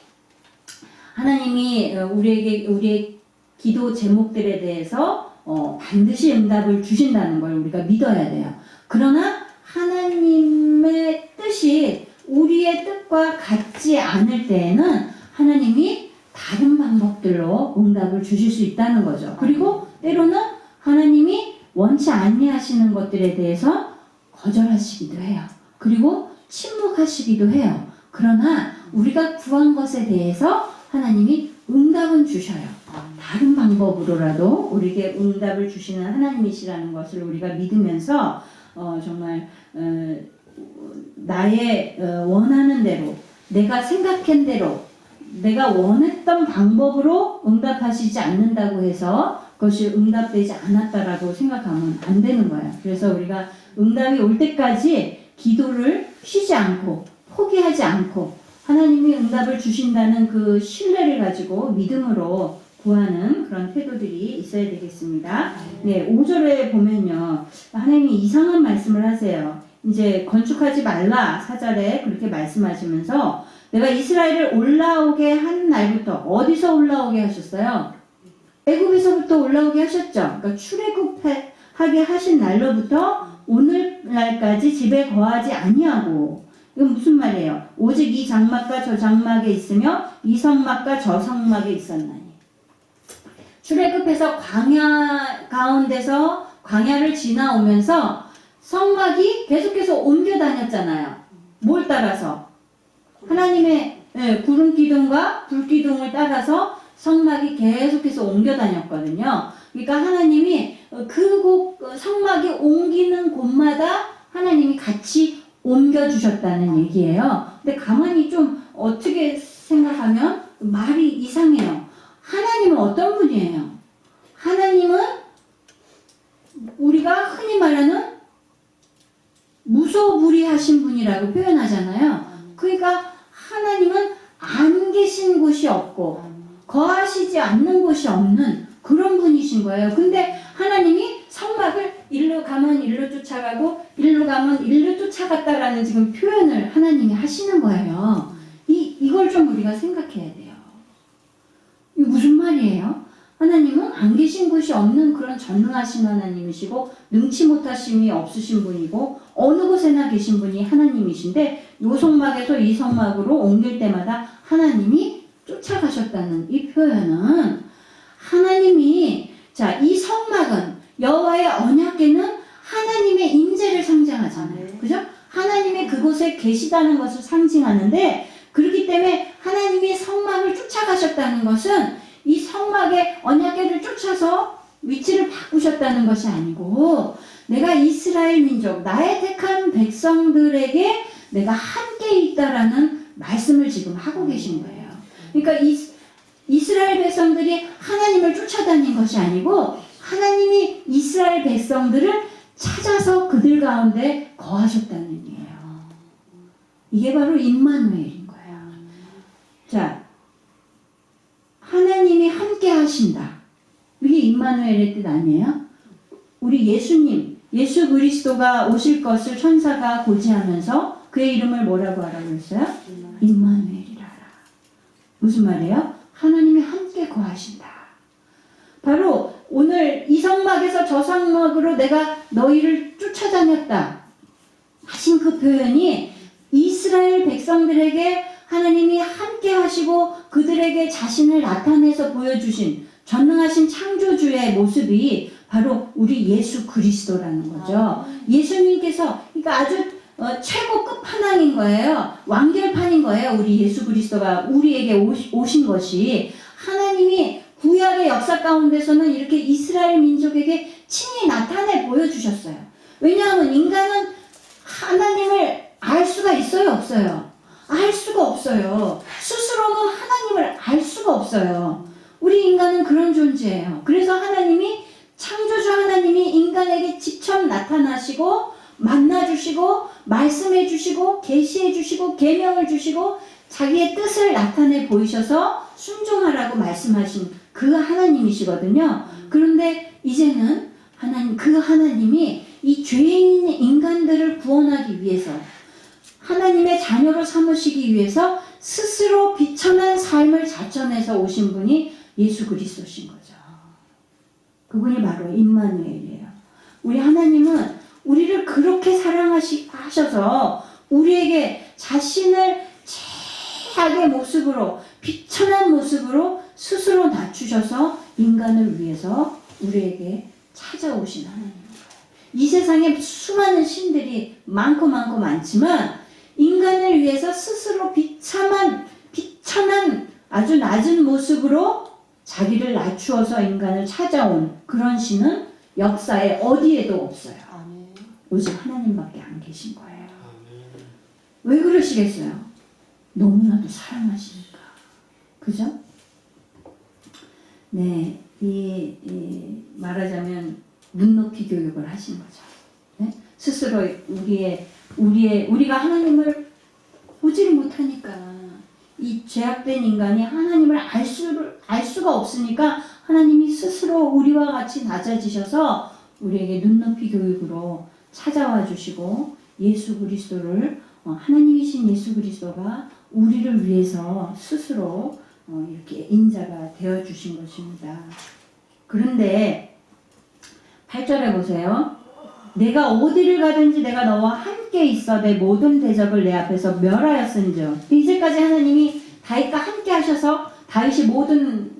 [SPEAKER 1] 하나님이 우리의 기도 제목들에 대해서 반드시 응답을 주신다는 걸 우리가 믿어야 돼요. 그러나 하나님의 뜻이 우리의 뜻과 같지 않을 때에는 하나님이 다른 방법들로 응답을 주실 수 있다는 거죠. 그리고 때로는 하나님이 원치 아니하시는 것들에 대해서 거절하시기도 해요. 그리고 침묵하시기도 해요. 그러나 우리가 구한 것에 대해서 하나님이 응답은 주셔요. 다른 방법으로라도 우리에게 응답을 주시는 하나님이시라는 것을 우리가 믿으면서 정말 나의 원하는 대로 내가 생각한 대로 내가 원했던 방법으로 응답하시지 않는다고 해서 그것이 응답되지 않았다라고 생각하면 안 되는 거예요. 그래서 우리가 응답이 올 때까지 기도를 쉬지 않고 포기하지 않고 하나님이 응답을 주신다는 그 신뢰를 가지고 믿음으로 구하는 그런 태도들이 있어야 되겠습니다. 네, 5절에 보면요. 하나님이 이상한 말씀을 하세요. 이제 건축하지 말라 4절에 그렇게 말씀하시면서 내가 이스라엘을 올라오게 한 날부터 어디서 올라오게 하셨어요? 애굽에서부터 올라오게 하셨죠. 그러니까 출애굽하게 하신 날로부터 오늘날까지 집에 거하지 아니하고, 이건 무슨 말이에요? 오직 이 장막과 저 장막에 있으며 이 성막과 저 성막에 있었나니. 출애굽해서 광야 가운데서 광야를 지나오면서 성막이 계속해서 옮겨 다녔잖아요. 뭘 따라서? 하나님의 구름 기둥과 불 기둥을 따라서 성막이 계속해서 옮겨 다녔거든요. 그러니까 하나님이 성막이 옮기는 곳마다 하나님이 같이 옮겨 주셨다는 얘기예요. 근데 가만히 좀 어떻게 생각하면 말이 이상해요. 하나님은 어떤 분이에요? 하나님은 우리가 흔히 말하는 무소불위하신 분이라고 표현하잖아요. 그러니까 하나님은 안 계신 곳이 없고 거하시지 않는 곳이 없는 그런 분이신 거예요. 근데 하나님이 성막을 일로 가면 일로 쫓아가고 일로 가면 일로 쫓아갔다라는 지금 표현을 하나님이 하시는 거예요. 이걸 좀 우리가 생각해야 돼요. 이게 무슨 말이에요? 하나님은 안 계신 곳이 없는 그런 전능하신 하나님이시고 능치 못하심이 없으신 분이고 어느 곳에나 계신 분이 하나님이신데 요 성막에서 이 성막으로 옮길 때마다 하나님이 쫓아가셨다는 이 표현은 하나님이 이 성막은 여호와의 언약궤는 하나님의 임재를 상징하잖아요. 그죠? 하나님이 그곳에 계시다는 것을 상징하는데 그렇기 때문에 하나님이 성막을 쫓아가셨다는 것은 이 성막의 언약궤를 쫓아서 위치를 바꾸셨다는 것이 아니고 내가 이스라엘 민족, 나의 택한 백성들에게 내가 함께 있다라는 말씀을 지금 하고 계신 거예요. 그러니까 이스라엘 백성들이 하나님을 쫓아다닌 것이 아니고 하나님이 이스라엘 백성들을 찾아서 그들 가운데 거하셨다는 얘기예요. 이게 바로 임마누엘인 거예요. 자, 하나님이 함께 하신다. 이게 임마누엘의 뜻 아니에요? 우리 예수님, 예수 그리스도가 오실 것을 천사가 고지하면서 그의 이름을 뭐라고 하라고 했어요? 임마누엘이라 하라. 무슨 말이에요? 하나님이 함께 거하신다. 바로 오늘 이 성막에서 저 성막으로 내가 너희를 쫓아다녔다 하신 그 표현이 이스라엘 백성들에게 하나님이 함께 하시고 그들에게 자신을 나타내서 보여주신 전능하신 창조주의 모습이 바로 우리 예수 그리스도라는 거죠. 예수님께서 그러니까 아주 최고 끝판왕인 거예요. 완결판인 거예요. 우리 예수 그리스도가 우리에게 오신 것이 하나님이 구약의 역사 가운데서는 이렇게 이스라엘 민족에게 친히 나타내 보여주셨어요. 왜냐하면 인간은 하나님을 알 수가 있어요? 없어요? 알 수가 없어요. 스스로는 하나님을 알 수가 없어요. 우리 인간은 그런 존재예요. 그래서 하나님이 창조주 하나님이 인간에게 직접 나타나시고 만나주시고 말씀해주시고 계시해주시고 계명을 주시고 자기의 뜻을 나타내 보이셔서 순종하라고 말씀하신 그 하나님이시거든요. 그런데 이제는 그 하나님이 이 죄인 인간들을 구원하기 위해서 하나님의 자녀로 삼으시기 위해서 스스로 비천한 삶을 자천해서 오신 분이 예수 그리스도신 거죠. 그분이 바로 임마누엘이에요. 우리 하나님은 우리를 그렇게 사랑하셔서 우리에게 자신을 최악의 모습으로 비천한 모습으로 스스로 낮추셔서 인간을 위해서 우리에게 찾아오신 하나님입니다. 이 세상에 수많은 신들이 많지만 인간을 위해서 스스로 비천한 아주 낮은 모습으로 자기를 낮추어서 인간을 찾아온 그런 신은 역사에 어디에도 없어요. 오직 하나님밖에 안 계신 거예요. 왜 그러시겠어요? 너무나도 사랑하시니까. 그죠? 네, 말하자면 눈높이 교육을 하신 거죠. 네? 스스로 우리가 하나님을 보지를 못하니까 이 죄악된 인간이 하나님을 알 수가 없으니까 하나님이 스스로 우리와 같이 낮아지셔서 우리에게 눈높이 교육으로 찾아와 주시고 예수 그리스도를 하나님이신 예수 그리스도가 우리를 위해서 스스로 이렇게 인자가 되어 주신 것입니다. 그런데 8절에 보세요. 내가 어디를 가든지 내가 너와 함께 있어 내 모든 대적을 내 앞에서 멸하였은즉. 이제까지 하나님이 다윗과 함께 하셔서 다윗이 모든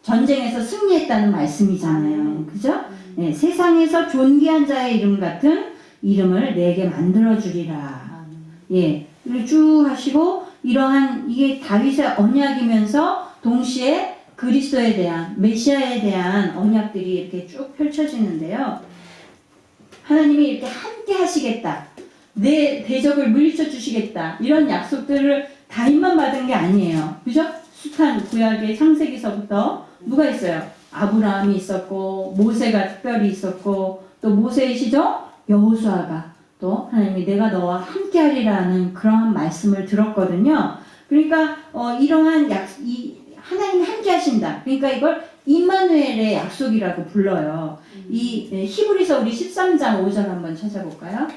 [SPEAKER 1] 전쟁에서 승리했다는 말씀이잖아요. 그죠? 네, 세상에서 존귀한 자의 이름 같은 이름을 내게 만들어 주리라. 예, 이렇게 쭉 하시고 이러한 이게 다윗의 언약이면서 동시에 그리스도에 대한 메시아에 대한 언약들이 이렇게 쭉 펼쳐지는데요. 하나님이 이렇게 함께 하시겠다. 내 대적을 물리쳐 주시겠다. 이런 약속들을 다윗만 받은 게 아니에요. 그죠? 숱한 구약의 창세기서부터 누가 있어요? 아브라함이 있었고 모세가 특별히 있었고 또 모세의 시종 여호수아가 또 하나님이 내가 너와 함께 하리라는 그러한 말씀을 들었거든요. 그러니까 이러한 하나님이 함께 하신다. 그러니까 이걸 임마누엘의 약속이라고 불러요. 이 히브리서 우리 13장 5절 한번 찾아볼까요?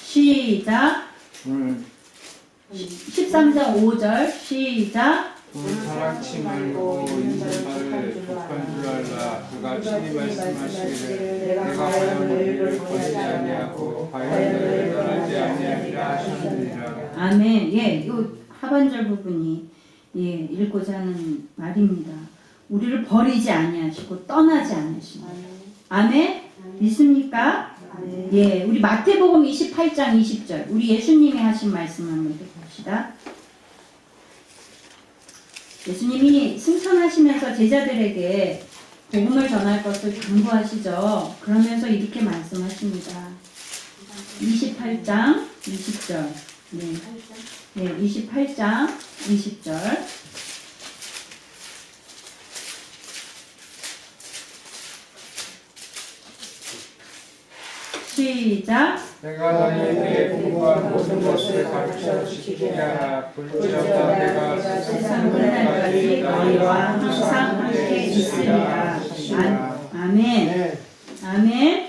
[SPEAKER 1] 시작. 13장 5절 시작.
[SPEAKER 3] 사랑치 말고 있는 말을 독한 줄 알라. 그가 친히 말씀하시기를 내가 과연 너희를 버리지 아니하고 과연 너희를 떠나지 아니하리라 하셨느니라.
[SPEAKER 1] 아멘. 예, 이 하반절 부분이 읽고자 하는 말입니다. 우리를 버리지 아니하시고 떠나지 않으시고. 아멘. 믿습니까? 예, 우리 마태복음 28장 20절 우리 예수님이 하신 말씀 한번 봅시다. 예수님이 승천하시면서 제자들에게 복음을 전할 것을 당부하시죠. 그러면서 이렇게 말씀하십니다. 28장 20절. 네, 28장 20절. 시작.
[SPEAKER 3] 내가 너희에게 공부한 모든 것을 가르쳐 지키게 하라. 볼지어다 내가
[SPEAKER 1] 세상 끝날까지 너희와 항상 함께 있으리라. 아멘. 아멘.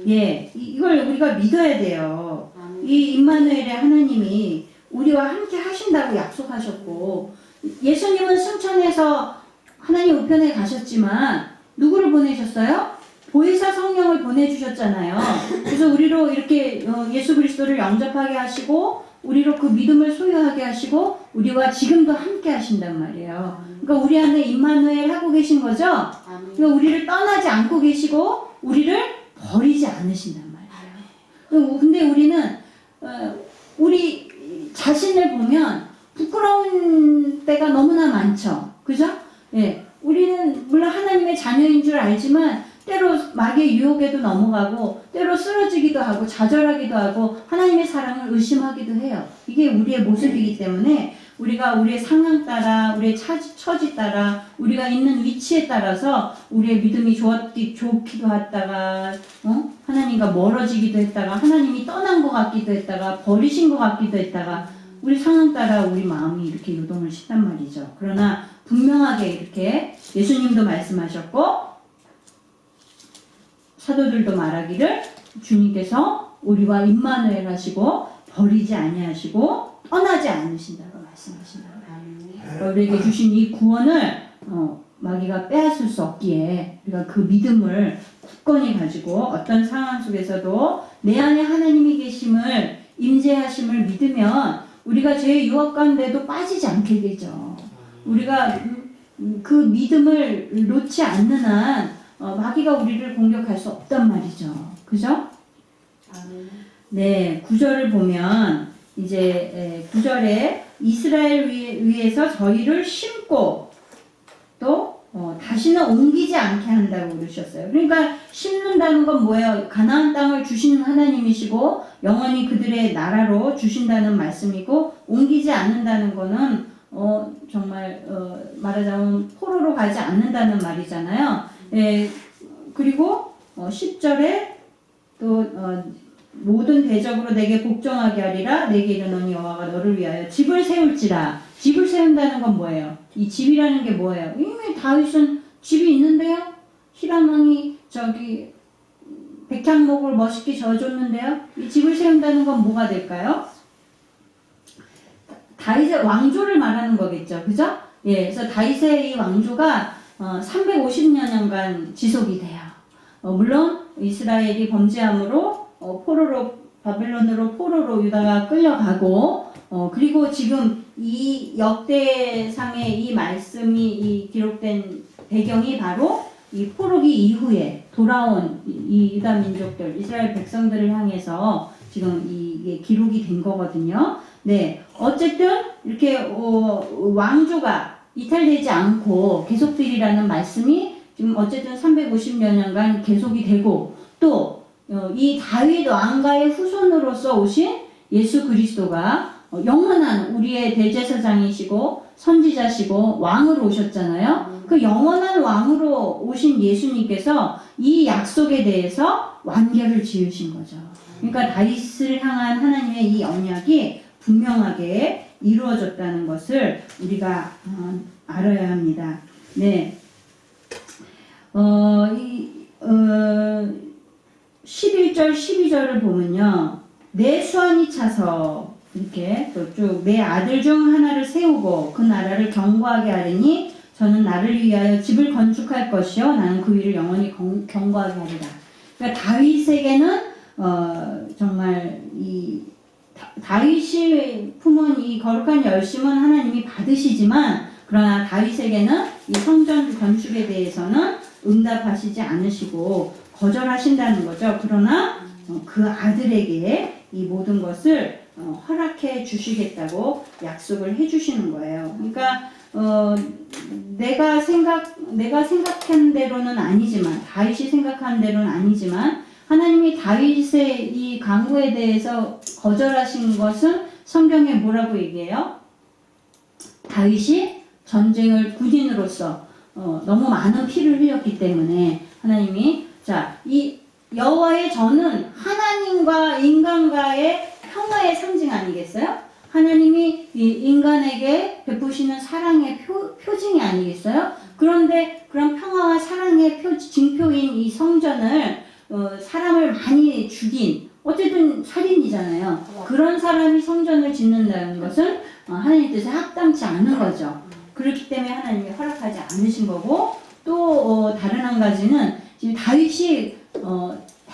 [SPEAKER 1] 예, 이걸 우리가 믿어야 돼요. 이 임마누엘의 하나님이 우리와 함께 하신다고 약속하셨고, 예수님은 승천해서 하나님 우편에 가셨지만 누구를 보내셨어요? 보혜사 성령을 보내주셨잖아요. 그래서 우리로 이렇게 예수 그리스도를 영접하게 하시고 우리로 그 믿음을 소유하게 하시고 우리와 지금도 함께 하신단 말이에요. 그러니까 우리 안에 임마누엘 하고 계신 거죠. 그러니까 우리를 떠나지 않고 계시고 우리를 버리지 않으신단 말이에요. 근데 우리는 우리 자신을 보면 부끄러운 때가 너무나 많죠. 그죠? 예, 우리는 물론 하나님의 자녀인 줄 알지만 때로 마귀의 유혹에도 넘어가고 때로 쓰러지기도 하고 좌절하기도 하고 하나님의 사랑을 의심하기도 해요. 이게 우리의 모습이기 때문에 우리가 우리의 상황 따라 우리의 처지 따라 우리가 있는 위치에 따라서 우리의 믿음이 좋기도 했다가 하나님과 멀어지기도 했다가 하나님이 떠난 것 같기도 했다가 버리신 것 같기도 했다가 우리 상황 따라 우리 마음이 이렇게 요동을 시단 말이죠. 그러나 분명하게 이렇게 예수님도 말씀하셨고 사도들도 말하기를 주님께서 우리와 임마누엘 하시고 버리지 아니하시고 떠나지 않으신다고 말씀하신다. 우리에게 주신 이 구원을 마귀가 빼앗을 수 없기에 우리가 그 믿음을 굳건히 가지고 어떤 상황 속에서도 내 안에 하나님이 계심을 임재하심을 믿으면 우리가 죄의 유혹 가운데도 빠지지 않게 되죠. 우리가 그 믿음을 놓지 않는 한 마귀가 우리를 공격할 수 없단 말이죠. 그죠? 네, 9절을 보면 이제 9절에 이스라엘 위에서 저희를 심고 또 다시는 옮기지 않게 한다고 그러셨어요. 그러니까 심는다는 건 뭐예요? 가나안 땅을 주시는 하나님이시고 영원히 그들의 나라로 주신다는 말씀이고 옮기지 않는다는 거는 정말 말하자면 포로로 가지 않는다는 말이잖아요. 예, 그리고 10절에 또 모든 대적으로 내게 복종하게 하리라. 내게 이르노니 여호와가 너를 위하여 집을 세울지라. 집을 세운다는 건 뭐예요? 이 집이라는 게 뭐예요? 이미 다윗은 집이 있는데요. 히람 왕이 백향목을 멋있게 저어줬는데요. 이 집을 세운다는 건 뭐가 될까요? 다윗의 왕조를 말하는 거겠죠. 그죠? 예, 그래서 다윗의 이 왕조가 350년간 지속이 돼요. 물론 이스라엘이 범죄함으로 바벨론으로 포로로 유다가 끌려가고 그리고 지금 이 역대상의 이 말씀이 기록된 배경이 바로 이 포로기 이후에 돌아온 이 유다 민족들, 이스라엘 백성들을 향해서 지금 이게 기록이 된 거거든요. 네, 어쨌든 이렇게 왕조가 이탈되지 않고 계속되리라는 말씀이 지금 어쨌든 350여 년간 계속이 되고 또 이 다윗 왕가의 후손으로서 오신 예수 그리스도가 영원한 우리의 대제사장이시고 선지자시고 왕으로 오셨잖아요. 그 영원한 왕으로 오신 예수님께서 이 약속에 대해서 완결을 지으신 거죠. 그러니까 다윗을 향한 하나님의 이 언약이 분명하게 이루어졌다는 것을 우리가 알아야 합니다. 네. 11절, 12절을 보면요. 내 수완이 차서 이렇게 또 쭉 내 아들 중 하나를 세우고 그 나라를 견고하게 하리니 저는 나를 위하여 집을 건축할 것이요 나는 그 위를 영원히 견고하게 하리라. 그러니까 다윗에게는 정말 이 다윗이 품은 이 거룩한 열심은 하나님이 받으시지만 그러나 다윗에게는 이 성전 건축에 대해서는 응답하시지 않으시고 거절하신다는 거죠. 그러나 그 아들에게 이 모든 것을 허락해 주시겠다고 약속을 해 주시는 거예요. 그러니까 내가 생각한 대로는 아니지만 다윗이 생각한 대로는 아니지만 하나님이 다윗의 이 강구에 대해서 거절하신 것은 성경에 뭐라고 얘기해요? 다윗이 전쟁을 군인으로서 너무 많은 피를 흘렸기 때문에 하나님이 이 여호와의 전은 하나님과 인간과의 평화의 상징 아니겠어요? 하나님이 이 인간에게 베푸시는 사랑의 표징이 아니겠어요? 그런데 그런 평화와 사랑의 징표인 이 성전을 사람을 많이 죽인 어쨌든 살인이잖아요. 그런 사람이 성전을 짓는다는 것은 하나님 뜻에 합당치 않은 거죠. 그렇기 때문에 하나님이 허락하지 않으신 거고 또 다른 한 가지는 지금 다윗이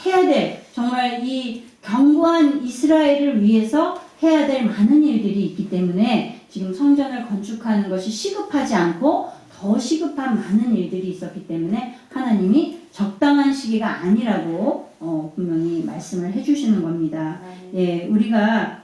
[SPEAKER 1] 해야 될 정말 이 견고한 이스라엘을 위해서 해야 될 많은 일들이 있기 때문에 지금 성전을 건축하는 것이 시급하지 않고 더 시급한 많은 일들이 있었기 때문에 하나님이 적당한 시기가 아니라고 분명히 말씀을 해주시는 겁니다. 예, 우리가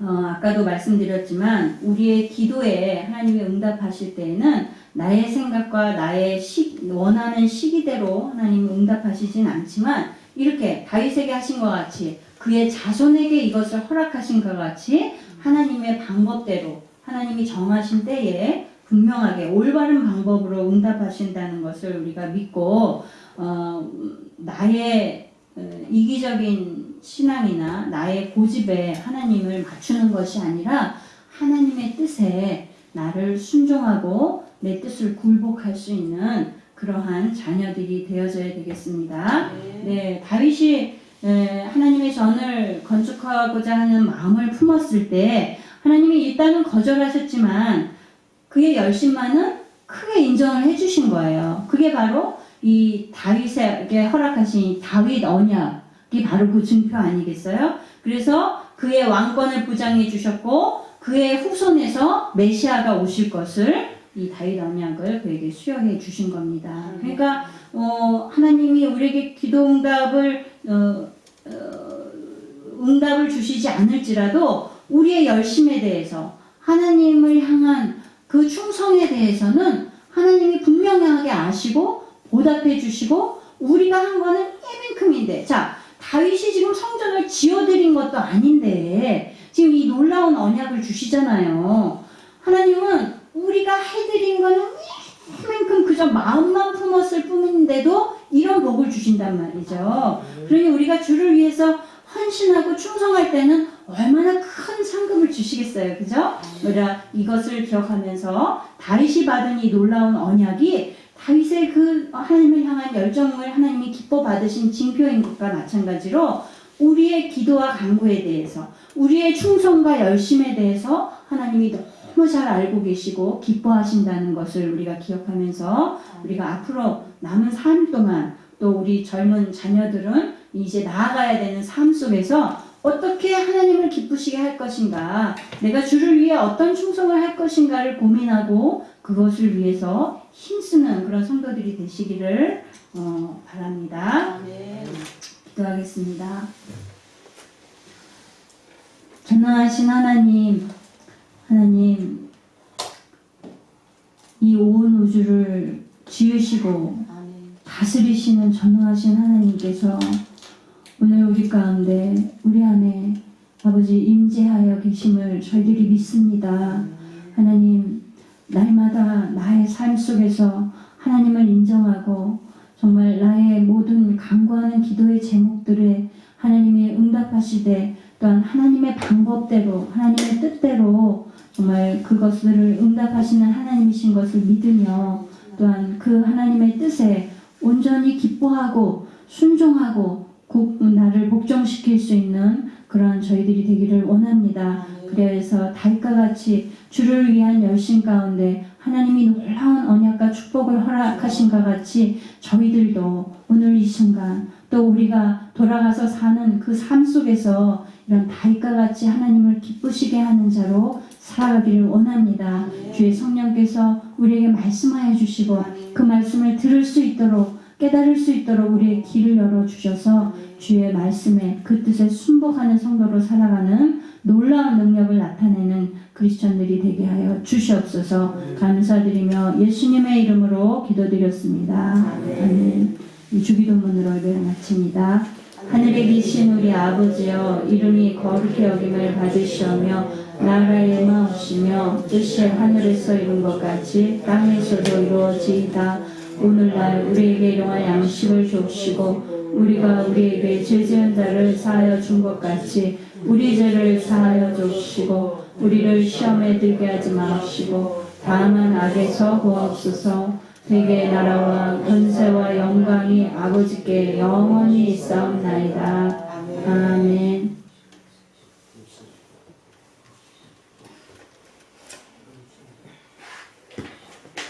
[SPEAKER 1] 아까도 말씀드렸지만 우리의 기도에 하나님이 응답하실 때에는 나의 생각과 나의 원하는 시기대로 하나님이 응답하시진 않지만 이렇게 다윗에게 하신 것 같이 그의 자손에게 이것을 허락하신 것 같이 하나님의 방법대로 하나님이 정하신 때에 분명하게 올바른 방법으로 응답하신다는 것을 우리가 믿고 나의 이기적인 신앙이나 나의 고집에 하나님을 맞추는 것이 아니라 하나님의 뜻에 나를 순종하고 내 뜻을 굴복할 수 있는 그러한 자녀들이 되어져야 되겠습니다. 네, 다윗이 하나님의 전을 건축하고자 하는 마음을 품었을 때 하나님이 일단은 거절하셨지만 그의 열심만은 크게 인정을 해주신 거예요. 그게 바로 이 다윗에게 허락하신 다윗 언약이 바로 그 증표 아니겠어요? 그래서 그의 왕권을 보장해 주셨고 그의 후손에서 메시아가 오실 것을 이 다윗 언약을 그에게 수여해 주신 겁니다. 그러니까 하나님이 우리에게 기도 응답을 주시지 않을지라도 우리의 열심에 대해서 하나님을 향한 그 충성에 대해서는 하나님이 분명하게 아시고 보답해 주시고 우리가 한 거는 이만큼인데 다윗이 지금 성전을 지어드린 것도 아닌데 지금 이 놀라운 언약을 주시잖아요. 하나님은 우리가 해드린 거는 이만큼 그저 마음만 품었을 뿐인데도 이런 복을 주신단 말이죠. 그러니 우리가 주를 위해서 헌신하고 충성할 때는 얼마나 큰 상급을 주시겠어요. 그죠? 우리가 이것을 기억하면서 다윗이 받은 이 놀라운 언약이 다윗의 그 하나님을 향한 열정을 하나님이 기뻐 받으신 징표인 것과 마찬가지로 우리의 기도와 간구에 대해서, 우리의 충성과 열심에 대해서 하나님이 너무 잘 알고 계시고 기뻐하신다는 것을 우리가 기억하면서 우리가 앞으로 남은 삶 동안 또 우리 젊은 자녀들은 이제 나아가야 되는 삶 속에서 어떻게 하나님을 기쁘시게 할 것인가, 내가 주를 위해 어떤 충성을 할 것인가를 고민하고 그것을 위해서 힘쓰는 그런 성도들이 되시기를 바랍니다. 기도하겠습니다. 전능하신 하나님, 이 온 우주를 지으시고 다스리시는 전능하신 하나님께서 오늘 우리 가운데, 우리 안에 아버지 임재하여 계심을 저희들이 믿습니다. 하나님, 날마다 나의 삶 속에서 하나님을 인정하고 정말 나의 모든 간구하는 기도의 제목들에 하나님이 응답하시되, 또한 하나님의 방법대로, 하나님의 뜻대로 정말 그것들을 응답하시는 하나님이신 것을 믿으며, 또한 그 하나님의 뜻에 온전히 기뻐하고 순종하고 나를 복종시킬 수 있는 그런 저희들이 되기를 원합니다. 그래서 다윗과 같이 주를 위한 열심 가운데 하나님이 놀라운 언약과 축복을 허락하신 것 같이 저희들도 오늘 이 순간 또 우리가 돌아가서 사는 그 삶 속에서 이런 다윗과 같이 하나님을 기쁘시게 하는 자로 살아가기를 원합니다. 주의 성령께서 우리에게 말씀하여 주시고 그 말씀을 들을 수 있도록, 깨달을 수 있도록 우리의 길을 열어주셔서 주의 말씀에 그 뜻에 순복하는 성도로 살아가는 놀라운 능력을 나타내는 크리스천들이 되게 하여 주시옵소서. 감사드리며 예수님의 이름으로 기도드렸습니다. 아멘. 이 주기도문으로 예배를 마칩니다. 하늘에 계신 우리 아버지여, 이름이 거룩히 여김을 받으시오며 나라의 마옵시며 뜻이 하늘에서 이룬 것 같이 땅에서도 이루어지이다. 오늘날 우리에게 일용할 양식을 줍시고 우리가 우리에게 죄 지은 자를 사하여 준 것 같이 우리 죄를 사하여 줍시고 우리를 시험에 들게 하지 마옵시고 다만 악에서 구하옵소서. 되게 나라와 권세와 영광이 아버지께 영원히 있사옵나이다. 아멘.